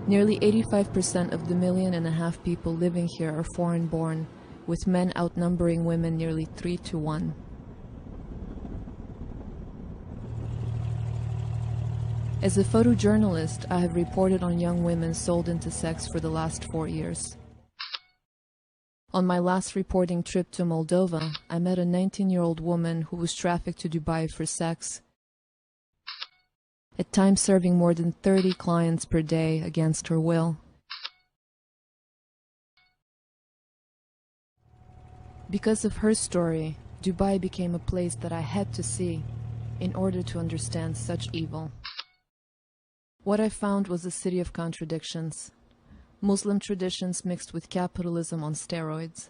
Nearly 85% of the 1.5 million people living here are foreign-born, with men outnumbering women nearly 3 to 1. As a photojournalist, I have reported on young women sold into sex for the last 4 years. On my last reporting trip to Moldova, I met a 19-year-old woman who was trafficked to Dubai for sex, at times serving more than 30 clients per day against her will. Because of her story, Dubai became a place that I had to see in order to understand such evil. What I found was a city of contradictions. Muslim traditions mixed with capitalism on steroids.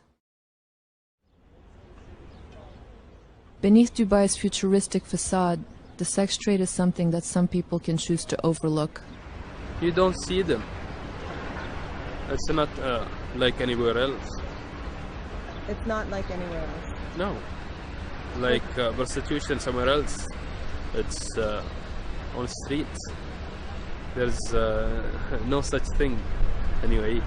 Beneath Dubai's futuristic facade, the sex trade is something that some people can choose to overlook. You don't see them. It's not like anywhere else. It's not like anywhere else? No. Like prostitution somewhere else. It's on streets. There's no such thing anyway.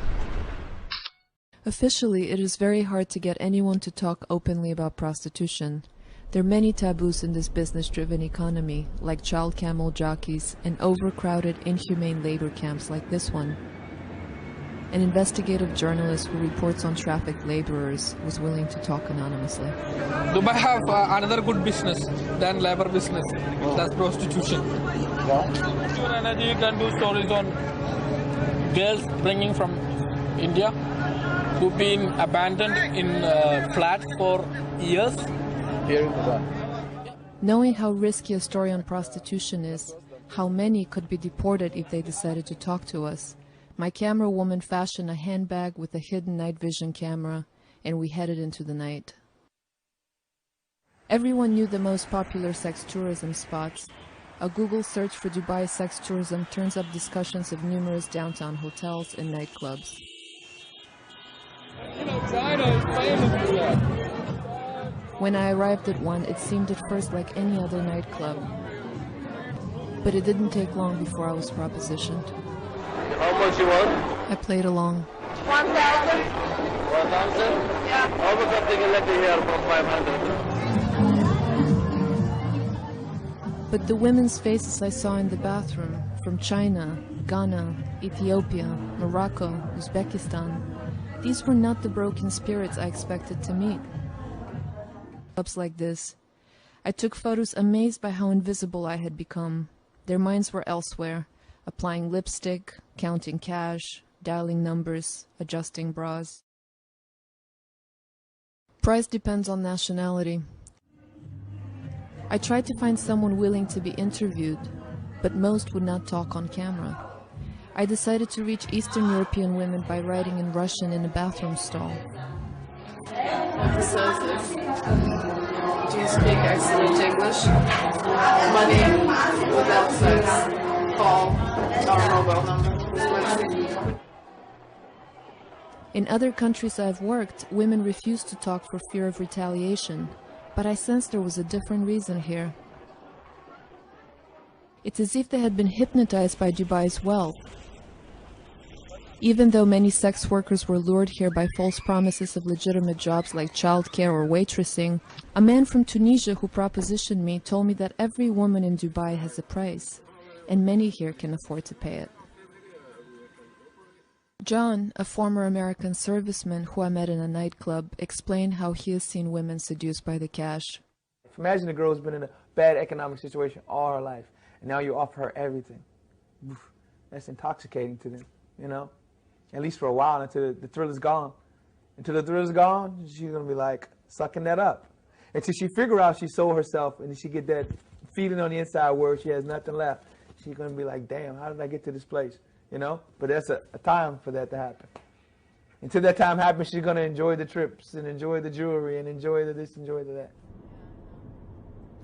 Officially, it is very hard to get anyone to talk openly about prostitution. There are many taboos in this business-driven economy, like child camel jockeys and overcrowded, inhumane labor camps like this one. An investigative journalist who reports on trafficked laborers was willing to talk anonymously. Dubai have another good business than labor business. That's prostitution. You can do stories on girls bringing from India who've been abandoned in flats for years. Knowing how risky a story on prostitution is, how many could be deported if they decided to talk to us, my camera woman fashioned a handbag with a hidden night vision camera, and we headed into the night. Everyone knew the most popular sex tourism spots. A Google search for Dubai sex tourism turns up discussions of numerous downtown hotels and nightclubs. When I arrived at one, it seemed at first like any other nightclub. But it didn't take long before I was propositioned. How much you want? I played along. 1,000? 1,000? Yeah. How much I'm taking let me hear from 500? But the women's faces I saw in the bathroom, from China, Ghana, Ethiopia, Morocco, Uzbekistan, these were not the broken spirits I expected to meet. Clubs like this, I took photos amazed by how invisible I had become. Their minds were elsewhere, applying lipstick, counting cash, dialing numbers, adjusting bras. Price depends on nationality. I tried to find someone willing to be interviewed, but most would not talk on camera. I decided to reach Eastern European women by writing in Russian in a bathroom stall. It says this. Do you speak excellent English? Money without sex. Call our mobile number. In other countries I've worked, women refused to talk for fear of retaliation, but I sensed there was a different reason here. It's as if they had been hypnotized by Dubai's wealth. Even though many sex workers were lured here by false promises of legitimate jobs like childcare or waitressing, a man from Tunisia who propositioned me told me that every woman in Dubai has a price, and many here can afford to pay it. John, a former American serviceman who I met in a nightclub, explained how he has seen women seduced by the cash. Imagine a girl who's been in a bad economic situation all her life, and now you offer her everything. That's intoxicating to them, you know? At least for a while, until the thrill is gone. Until the thrill is gone, she's going to be like sucking that up. Until she figure out she sold herself, and she get that feeling on the inside where she has nothing left. She's going to be like, damn, how did I get to this place? You know? But that's a time for that to happen. Until that time happens, she's going to enjoy the trips and enjoy the jewelry and enjoy the this, enjoy the that.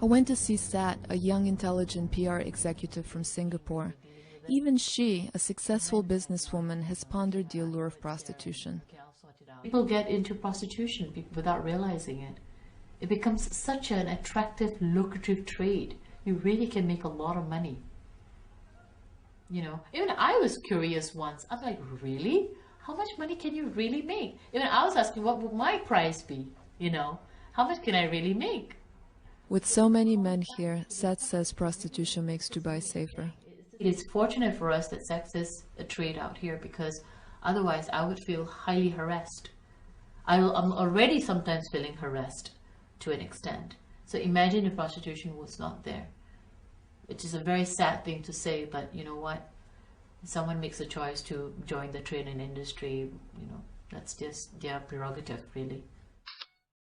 I went to see Sat, a young, intelligent PR executive from Singapore. Even she, a successful businesswoman, has pondered the allure of prostitution. People get into prostitution without realizing it. It becomes such an attractive, lucrative trade. You really can make a lot of money. You know, even I was curious once. I'm like, really? How much money can you really make? Even I was asking, what would my price be? You know, how much can I really make? With so many men here, Seth says prostitution makes Dubai safer. It's fortunate for us that sex is a trade out here, because otherwise I would feel highly harassed. I'm already sometimes feeling harassed to an extent. So imagine if prostitution was not there. Which is a very sad thing to say, but you know what? If someone makes a choice to join the training industry, you know, that's just their prerogative, really.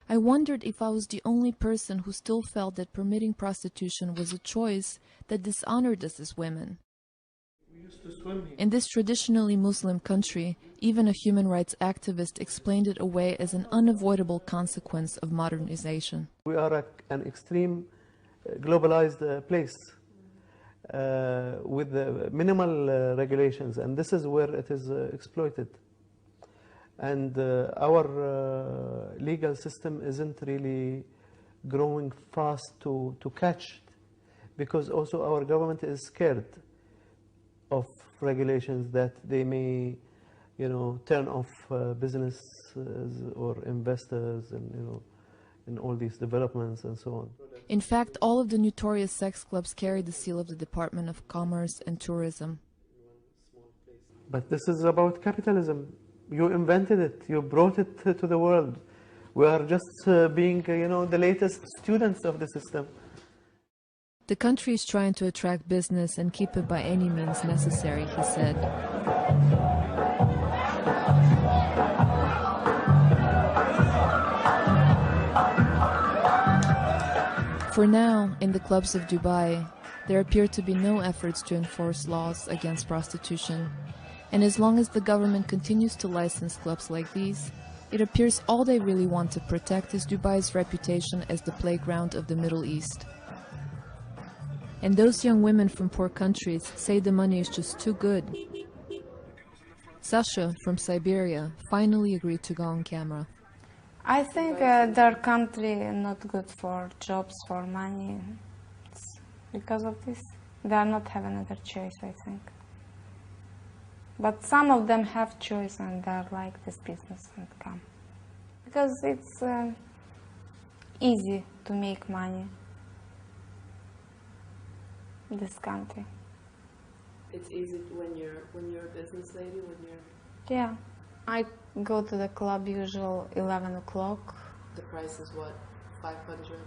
I wondered if I was the only person who still felt that permitting prostitution was a choice that dishonored us as women. In this traditionally Muslim country, even a human rights activist explained it away as an unavoidable consequence of modernization. We are an extreme globalized place with minimal regulations, and this is where it is exploited. And our legal system isn't really growing fast to catch it, because also our government is scared of regulations that they may, you know, turn off businesses or investors, and you know, in all these developments and so on. In fact, all of the notorious sex clubs carry the seal of the Department of Commerce and Tourism. But this is about capitalism. You invented it. You brought it to the world. We are just being, you know, the latest students of the system. The country is trying to attract business and keep it by any means necessary, he said. For now, in the clubs of Dubai, there appear to be no efforts to enforce laws against prostitution. And as long as the government continues to license clubs like these, it appears all they really want to protect is Dubai's reputation as the playground of the Middle East. And those young women from poor countries say the money is just too good. Sasha, from Siberia, finally agreed to go on camera. I think their country not good for jobs, for money. It's because of this, they are not having another choice, I think. But some of them have choice and they are like this business and come. Because it's easy to make money in this country. It's easy when you're a business lady, when you're... Yeah. I go to the club usual 11 o'clock. The price is what, 500?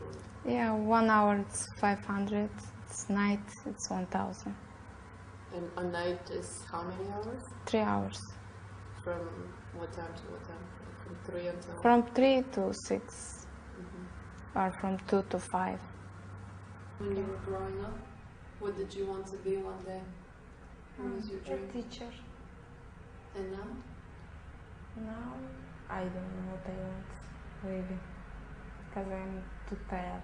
Yeah, 1 hour it's 500. It's night, it's 1,000. And a night is how many hours? 3 hours. From what time to what time? From 3 until? From 3 to 6. Or from 2 to 5. When you were growing up, what did you want to be one day? What was your dream? A teacher. And now? Now, I don't know what I want, really. Because I'm too tired.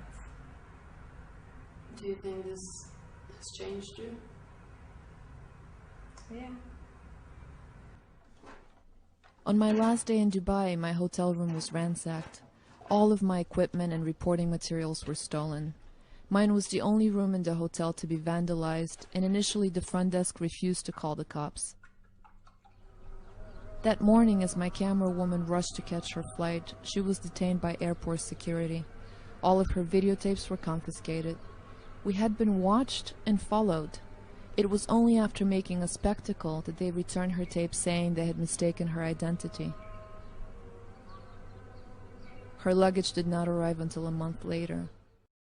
Do you think this has changed you? Yeah. On my last day in Dubai, my hotel room was ransacked. All of my equipment and reporting materials were stolen. Mine was the only room in the hotel to be vandalized, and initially the front desk refused to call the cops. That morning, as my camera woman rushed to catch her flight, she was detained by airport security. All of her videotapes were confiscated. We had been watched and followed. It was only after making a spectacle that they returned her tape saying they had mistaken her identity. Her luggage did not arrive until a month later.